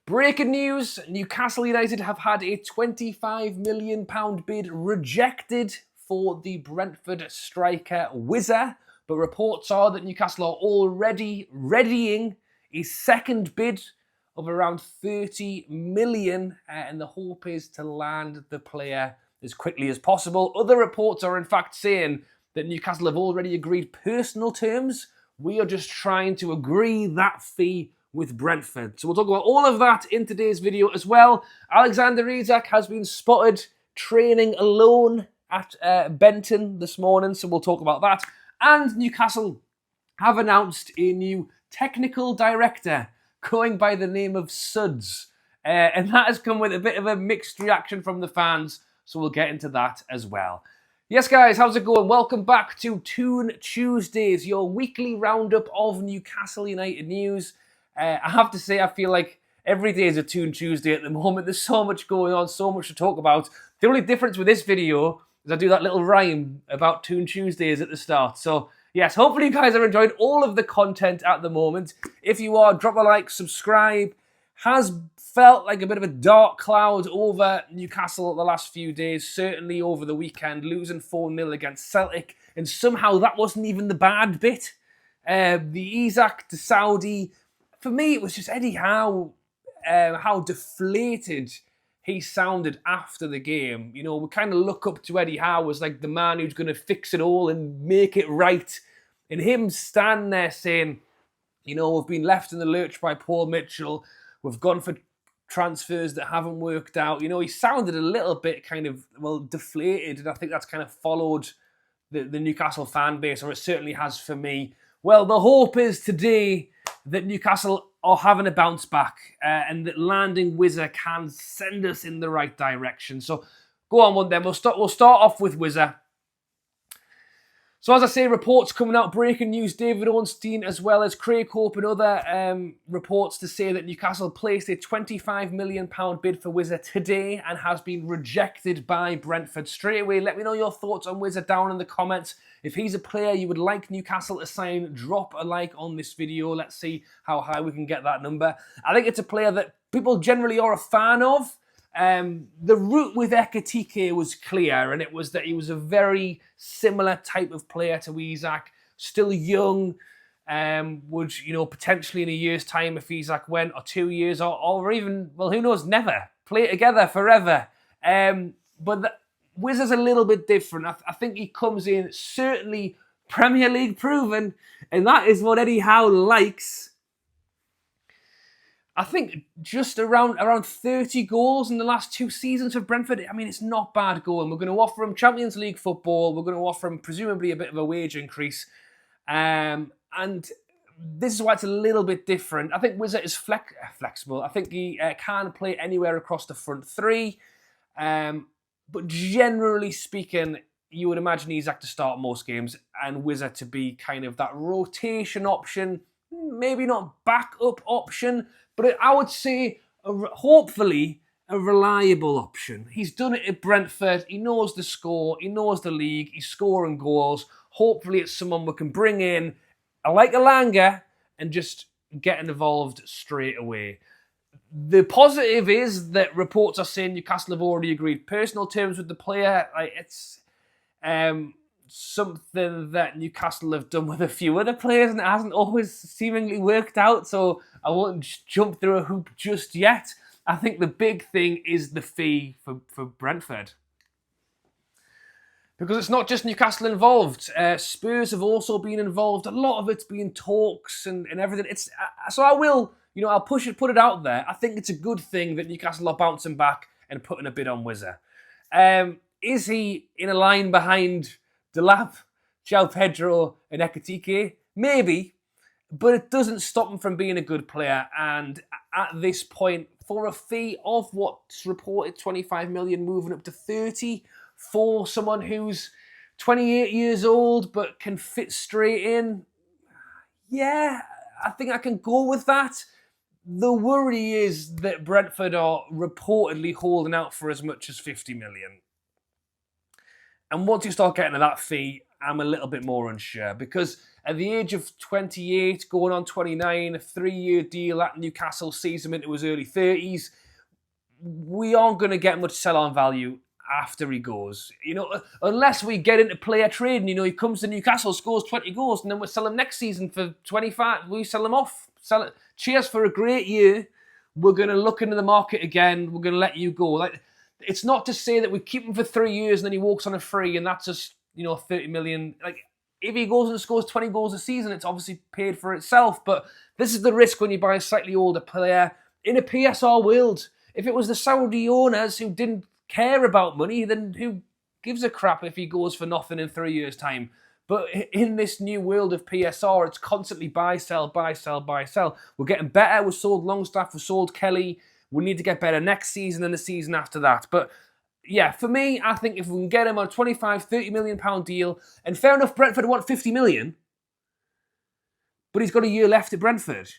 Breaking news, Newcastle United have had a £25 million bid rejected for the Brentford striker Whizzer, but reports are that Newcastle are already readying a second bid of around 30 million, and the hope is to land the player as quickly as possible. Other reports are in fact saying that Newcastle have already agreed personal terms. We are just trying to agree that fee with Brentford. So we'll talk about all of that in today's video as well. Alexander Isak has been spotted training alone at Benton this morning, so we'll talk about that. And Newcastle have announced a new technical director going by the name of Suds. And that has come with a bit of a mixed reaction from the fans, so we'll get into that as well. Yes, guys, how's it going? Welcome back to Toon Tuesdays, your weekly roundup of Newcastle United news. I have to say, I feel like every day is a Toon Tuesday at the moment. There's so much going on, so much to talk about. The only difference with this video is I do that little rhyme about Toon Tuesdays at the start. So, yes, hopefully you guys have enjoyed all of the content at the moment. If you are, drop a like, subscribe. Has felt like a bit of a dark cloud over Newcastle the last few days, certainly over the weekend, losing 4-0 against Celtic, and somehow that wasn't even the bad bit. The Isak to Saudi, for me it was just Eddie Howe, how deflated he sounded after the game. You know, we kind of look up to Eddie Howe as like the man who's going to fix it all and make it right. And him standing there saying, you know, we've been left in the lurch by Paul Mitchell, we've gone for transfers that haven't worked out. You know, he sounded a little bit kind of, well, deflated. And I think that's kind of followed the Newcastle fan base, or it certainly has for me. Well, the hope is today that Newcastle are having a bounce back and that landing Whizzer can send us in the right direction. So go on one then. We'll start off with Whizzer. So as I say, reports coming out, breaking news, David Ornstein as well as Craig Hope and other reports to say that Newcastle placed a £25 million bid for Whizzer today and has been rejected by Brentford. Straight away, let me know your thoughts on Whizzer down in the comments. If he's a player you would like Newcastle to sign, drop a like on this video. Let's see how high we can get that number. I think it's a player that people generally are a fan of. The route with Ekitike was clear, and it was that he was a very similar type of player to Isak, still young, would, you know, potentially in a year's time if Isak went, or 2 years, or even, well, who knows, never, play together forever. But Whizzer's a little bit different. I think he comes in, certainly Premier League proven, and that is what Eddie Howe likes. I think just around 30 goals in the last 2 seasons for Brentford. I mean, it's not bad going. We're going to offer him Champions League football. We're going to offer him presumably a bit of a wage increase. And this is why it's a little bit different. I think Whizzer is flexible. I think he can play anywhere across the front three. But generally speaking, you would imagine Isak to start most games and Whizzer to be kind of that rotation option. Maybe not backup option, but I would say, hopefully, a reliable option. He's done it at Brentford. He knows the score. He knows the league. He's scoring goals. Hopefully, it's someone we can bring in, like Alanga, and just get involved straight away. The positive is that reports are saying Newcastle have already agreed personal terms with the player. It's something that Newcastle have done with a few other players, and it hasn't always seemingly worked out, so I won't jump through a hoop just yet. I think the big thing is the fee for Brentford. Because it's not just Newcastle involved. Spurs have also been involved. A lot of it's been talks and everything. So I will, you know, I'll put it out there. I think it's a good thing that Newcastle are bouncing back and putting a bid on Whizzer. Is he in a line behind Delap, João Pedro and Ekitike? Maybe, but it doesn't stop him from being a good player. And at this point, for a fee of what's reported 25 million, moving up to 30 for someone who's 28 years old but can fit straight in, yeah, I think I can go with that. The worry is that Brentford are reportedly holding out for as much as 50 million. And once you start getting to that fee, I'm a little bit more unsure, because at the age of 28, going on 29, a 3-year deal at Newcastle sees him into his early 30s. We aren't going to get much sell-on value after he goes. Unless we get into player trading, he comes to Newcastle, scores 20 goals, and then we'll sell him next season for 25. We sell him off. Sell it. Cheers for a great year. We're going to look into the market again. We're going to let you go. It's not to say that we keep him for 3 years and then he walks on a free and that's just, 30 million. If he goes and scores 20 goals a season, it's obviously paid for itself. But this is the risk when you buy a slightly older player in a PSR world. If it was the Saudi owners who didn't care about money, then who gives a crap if he goes for nothing in 3 years' time? But in this new world of PSR, it's constantly buy, sell, buy, sell, buy, sell. We're getting better. We've sold Longstaff. We've sold Kelly. We need to get better next season and the season after that. But yeah, for me, I think if we can get him on a 25, 30 million pound deal, and fair enough, Brentford want 50 million, but he's got a year left at Brentford.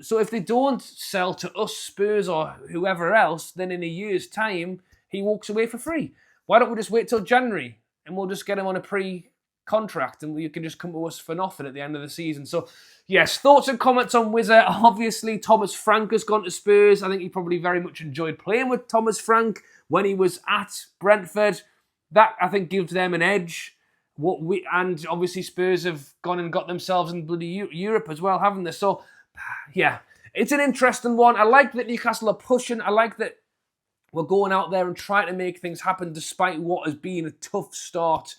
So if they don't sell to us, Spurs or whoever else, then in a year's time, he walks away for free. Why don't we just wait till January and we'll just get him on a pre-contract and you can just come to us for nothing at the end of the season? So, yes, thoughts and comments on Whizzer. Obviously, Thomas Frank has gone to Spurs. I think he probably very much enjoyed playing with Thomas Frank when he was at Brentford. That, I think, gives them an edge. And obviously, Spurs have gone and got themselves in bloody Europe as well, haven't they? So, yeah, it's an interesting one. I like that Newcastle are pushing. I like that we're going out there and trying to make things happen despite what has been a tough start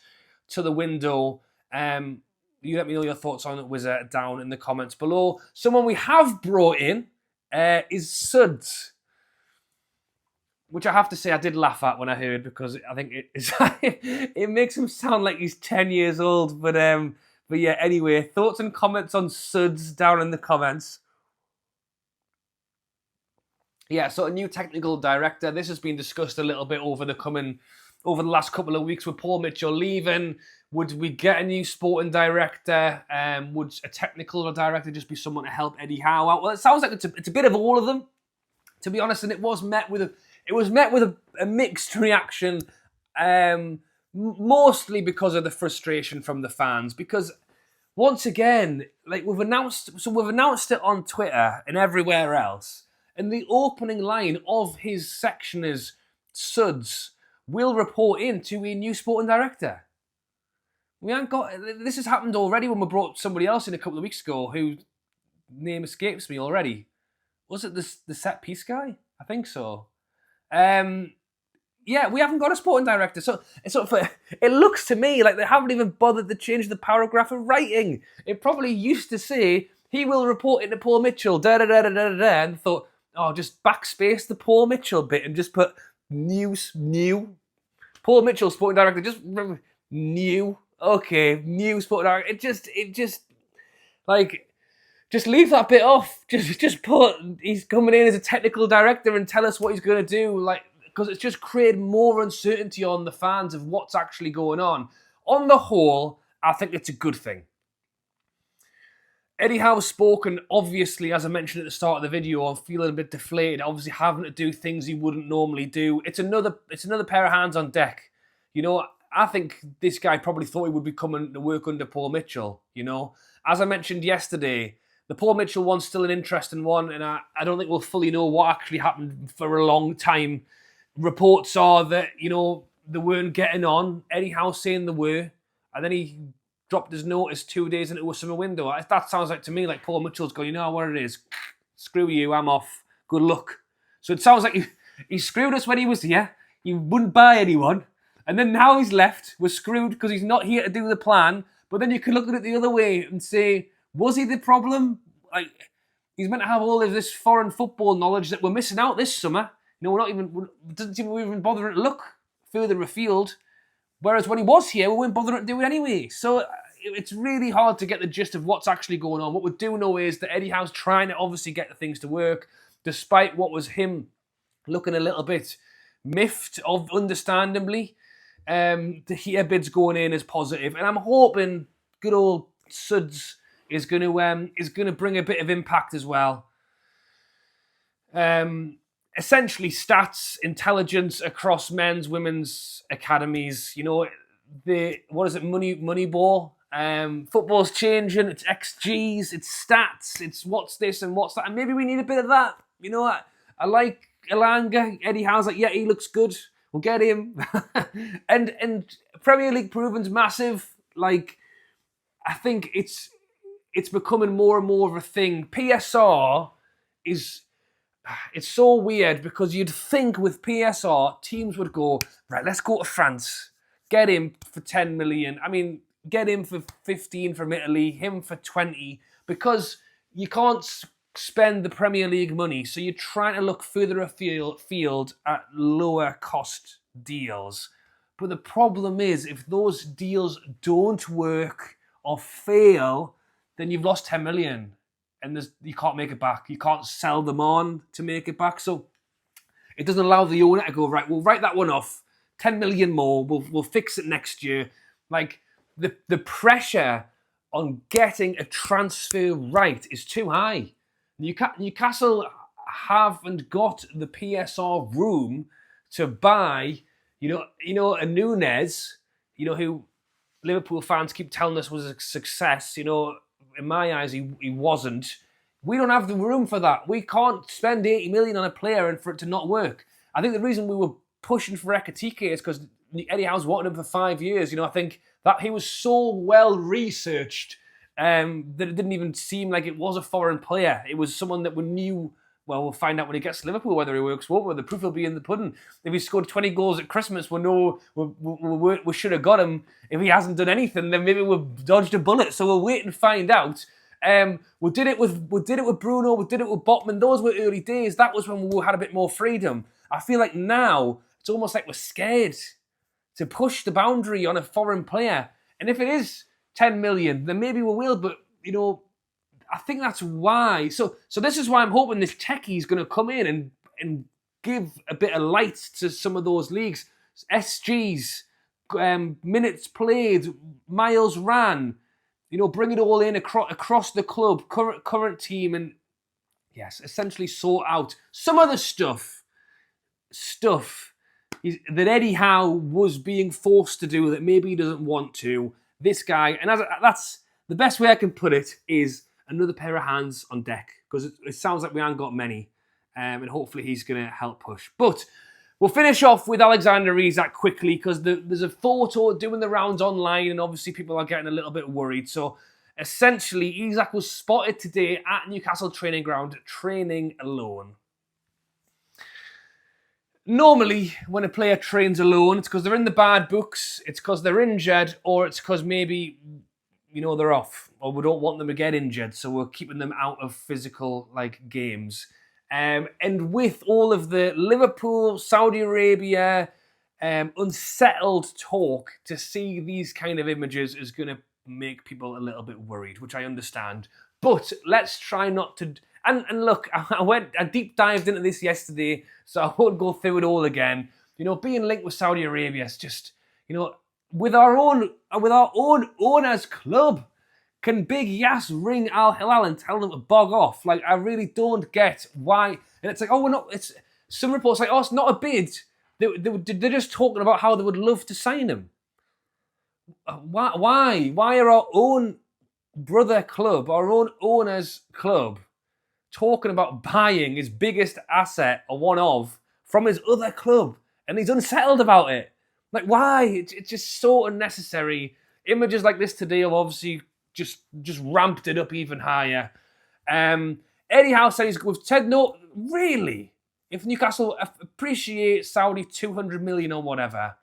to the window. You let me know your thoughts on it, Whizzer, down in the comments below. Someone we have brought in is Suds, which I have to say I did laugh at when I heard, because I think it makes him sound like he's 10 years old. But yeah, anyway, thoughts and comments on Suds down in the comments. Yeah, so a new technical director. This has been discussed a little bit over the last couple of weeks with Paul Mitchell leaving. Would we get a new sporting director? Would a technical director just be someone to help Eddie Howe out? Well, it sounds like it's a bit of all of them, to be honest. And it was met with a mixed reaction, mostly because of the frustration from the fans. Because once again, we've announced it on Twitter and everywhere else. And the opening line of his section is, Suds will report in to a new sporting director. We haven't got... This has happened already when we brought somebody else in a couple of weeks ago whose name escapes me already. Was it the set piece guy? I think so. Yeah, we haven't got a sporting director. So it looks to me like they haven't even bothered to change the paragraph of writing. It probably used to say, he will report into Paul Mitchell, da-da-da-da-da-da, and thought, just backspace the Paul Mitchell bit and just put new. Paul Mitchell, sporting director, just new. Okay, new sporting director. Just leave that bit off. Just put, he's coming in as a technical director and tell us what he's going to do. Because it's just created more uncertainty on the fans of what's actually going on. On the whole, I think it's a good thing. Eddie Howe's spoken, obviously, as I mentioned at the start of the video, I'm feeling a bit deflated, obviously having to do things he wouldn't normally do. It's another pair of hands on deck. I think this guy probably thought he would be coming to work under Paul Mitchell, As I mentioned yesterday, the Paul Mitchell one's still an interesting one, and I don't think we'll fully know what actually happened for a long time. Reports are that, they weren't getting on. Eddie Howe saying they were, and then he dropped his notice 2 days into a summer window. That sounds like to me like Paul Mitchell's going, you know what it is? Screw you, I'm off. Good luck. So it sounds like he screwed us when he was here. He wouldn't buy anyone. And then now he's left. We're screwed because he's not here to do the plan. But then you can look at it the other way and say, was he the problem? He's meant to have all of this foreign football knowledge that we're missing out this summer. It doesn't seem we're even bothering to look further afield. Whereas when he was here, we weren't bothering to do it anyway. So it's really hard to get the gist of what's actually going on. What we do know is that Eddie Howe's trying to obviously get the things to work, despite what was him looking a little bit miffed, understandably. The hear bids going in is positive, and I'm hoping good old Suds is going to bring a bit of impact as well. Essentially, stats, intelligence across men's, women's academies. what is it, Moneyball. Football's changing, it's XGs, it's stats, it's what's this and what's that, and maybe we need a bit of that. You know, I like Elanga. Eddie Howe's like, yeah, he looks good. We'll get him. and Premier League proven's massive. Like, I think it's becoming more and more of a thing. PSR it's so weird because you'd think with PSR, teams would go, right, let's go to France. Get him for 10 million. I mean, get him for 15 from Italy, him for 20, because you can't spend the Premier League money. So you're trying to look further afield at lower cost deals. But the problem is, if those deals don't work or fail, then you've lost 10 million. And you can't make it back. You can't sell them on to make it back. So it doesn't allow the owner to go, right, we'll write that one off, 10 million more, we'll fix it next year. Like, the pressure on getting a transfer right is too high. Newcastle haven't got the PSR room to buy, you know, a Nunes, you know, who Liverpool fans keep telling us was a success, you know. In my eyes, he wasn't. We don't have the room for that. We can't spend 80 million on a player and for it to not work. I think the reason we were pushing for Ekitike is because Eddie Howe's wanted him for 5 years. You know, I think that he was so well researched that it didn't even seem like it was a foreign player. It was someone that we knew. Well, we'll find out when he gets to Liverpool whether he works well, the proof will be in the pudding. If he scored 20 goals at Christmas, we should have got him. If he hasn't done anything, then maybe we've dodged a bullet. So we'll wait and find out. We did it with Bruno, we did it with Botman. Those were early days. That was when we had a bit more freedom. I feel like now it's almost like we're scared to push the boundary on a foreign player. And if it is 10 million, then maybe we will. But, you know, I think that's why. So this is why I'm hoping this techie is going to come in and give a bit of light to some of those leagues. SGs, minutes played, miles ran. You know, bring it all in across the club, current team, and yes, essentially sort out some of the stuff that Eddie Howe was being forced to do that maybe he doesn't want to. This guy, and that's the best way I can put it, is another pair of hands on deck, because it sounds like we haven't got many, and hopefully he's going to help push. But we'll finish off with Alexander Isak quickly, because there's a photo doing the rounds online, and obviously people are getting a little bit worried. So essentially, Isak was spotted today at Newcastle training ground, training alone. Normally, when a player trains alone, it's because they're in the bad books, it's because they're injured, or it's because maybe, you know, they're off, or we don't want them to get injured, so we're keeping them out of physical, like, games. And with all of the Liverpool, Saudi Arabia, unsettled talk, to see these kind of images is going to make people a little bit worried, which I understand. But let's try not to... And look, I deep dived into this yesterday, so I won't go through it all again. You know, being linked with Saudi Arabia is just, you know, with our own owners club. Can Big Yas ring Al Hilal and tell them to bog off? Like, I really don't get why. And it's like, oh, we're not. It's some reports like, oh, it's not a bid. They're just talking about how they would love to sign him. Why? Why are our own brother club, our own owners club, talking about buying his biggest asset, or one of, from his other club, and he's unsettled about it? Like, why? It's just so unnecessary. Images like this today have obviously just ramped it up even higher. Eddie Howe said we've said no. Really? If Newcastle appreciate Saudi 200 million or whatever,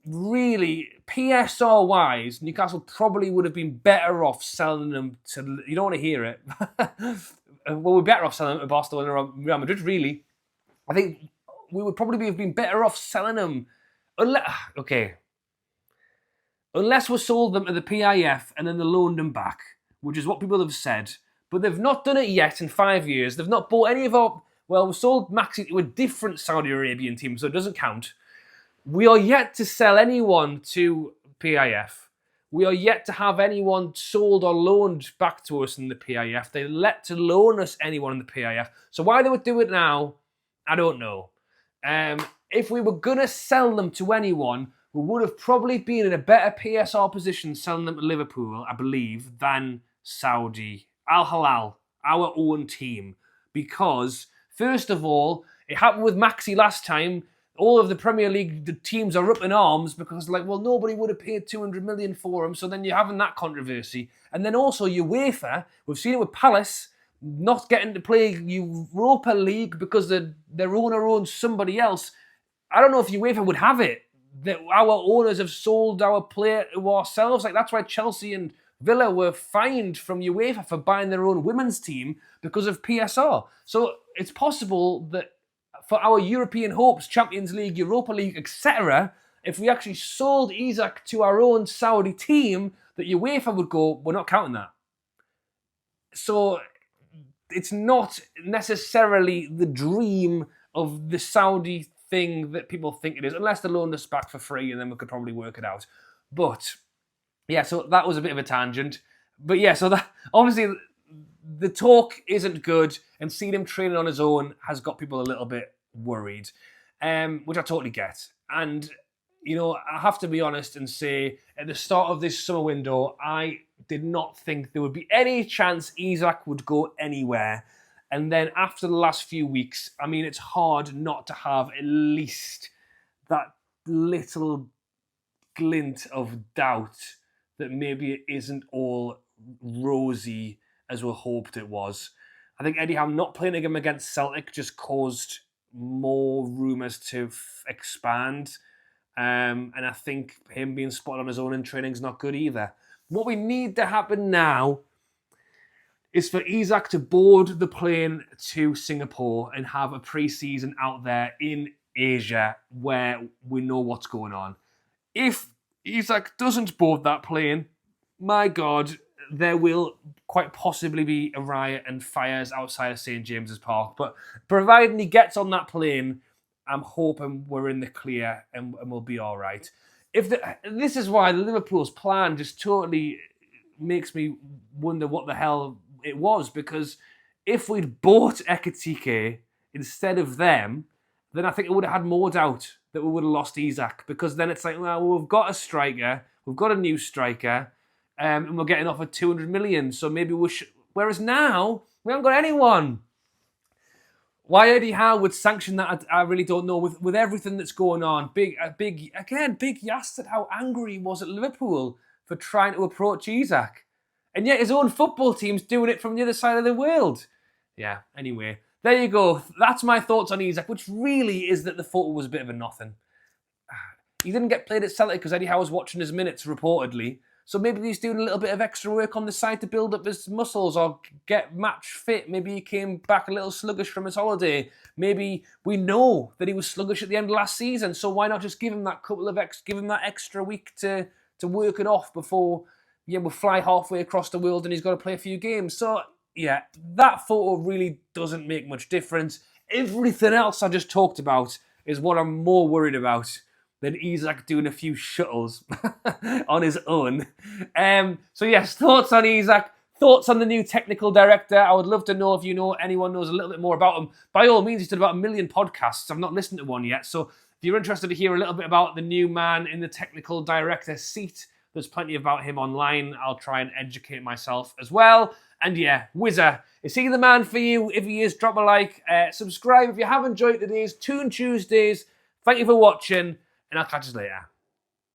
really, PSR wise, Newcastle probably would have been better off selling them to. You don't want to hear it. Well, we're better off selling them to Barcelona or Real Madrid. Really, I think we would probably have been better off selling them. Unless we sold them to the PIF and then they loaned them back, which is what people have said. But they've not done it yet in 5 years. They've not bought any of our... Well, we sold Maxi to a different Saudi Arabian team, so it doesn't count. We are yet to sell anyone to PIF. We are yet to have anyone sold or loaned back to us in the PIF. They let to loan us anyone in the PIF. So why they would do it now, I don't know. If we were going to sell them to anyone, we would have probably been in a better PSR position selling them to Liverpool, I believe, than Saudi. Al Hilal, our own team. Because, first of all, it happened with Maxi last time. All of the Premier League teams are up in arms because, nobody would have paid 200 million for him. So then you're having that controversy. And then also UEFA, we've seen it with Palace, not getting to play Europa League because their owner owns somebody else. I don't know if UEFA would have it, that our owners have sold our player to ourselves. That's why Chelsea and Villa were fined from UEFA for buying their own women's team because of PSR. So it's possible that for our European hopes, Champions League, Europa League, etc., if we actually sold Isak to our own Saudi team, that UEFA would go, we're not counting that. So it's not necessarily the dream of the Saudi thing that people think it is, unless they loaned us back for free, and then we could probably work it out. But yeah, so that was a bit of a tangent. But yeah, so that obviously the talk isn't good, and seeing him training on his own has got people a little bit worried, which I totally get. And, I have to be honest and say, at the start of this summer window, I did not think there would be any chance Isak would go anywhere. And then after the last few weeks, it's hard not to have at least that little glint of doubt that maybe it isn't all rosy as we hoped it was. I think Eddie Howe not playing him against Celtic just caused more rumours to expand. And I think him being spotted on his own in training is not good either. What we need to happen now is for Isak to board the plane to Singapore and have a pre-season out there in Asia where we know what's going on. If Isak doesn't board that plane, my God, there will quite possibly be a riot and fires outside of St. James's Park. But providing he gets on that plane, I'm hoping we're in the clear and we'll be all right. This is why Liverpool's plan just totally makes me wonder what the hell it was, because if we'd bought Ekitike instead of them, then I think it would have had more doubt that we would have lost Isak, because then it's like, well, we've got a striker, we've got a new striker, and we're getting offered 200 million, so maybe we should. Whereas now, we haven't got anyone. Why Eddie Howe would sanction that, I really don't know. With everything that's going on, Big Yast at how angry he was at Liverpool for trying to approach Isak. And yet his own football team's doing it from the other side of the world. Yeah, anyway, there you go. That's my thoughts on Isak, which really is that the photo was a bit of a nothing. He didn't get played at Celtic because Eddie Howe was watching his minutes, reportedly. So maybe he's doing a little bit of extra work on the side to build up his muscles or get match fit. Maybe he came back a little sluggish from his holiday. Maybe we know that he was sluggish at the end of last season. So why not just give him that give him that extra week to work it off before we'll fly halfway across the world and he's got to play a few games. So yeah, that photo really doesn't make much difference. Everything else I just talked about is what I'm more worried about than Isak doing a few shuttles on his own. So yes, thoughts on Isak, thoughts on the new technical director. I would love to know if anyone knows a little bit more about him. By all means, he's done about 1 million podcasts. I've not listened to one yet. So if you're interested to hear a little bit about the new man in the technical director seat, there's plenty about him online. I'll try and educate myself as well. And yeah, Whizzer, is he the man for you? If he is, drop a like. Subscribe if you have enjoyed today's Toon Tuesdays. Thank you for watching. And I'll catch you later.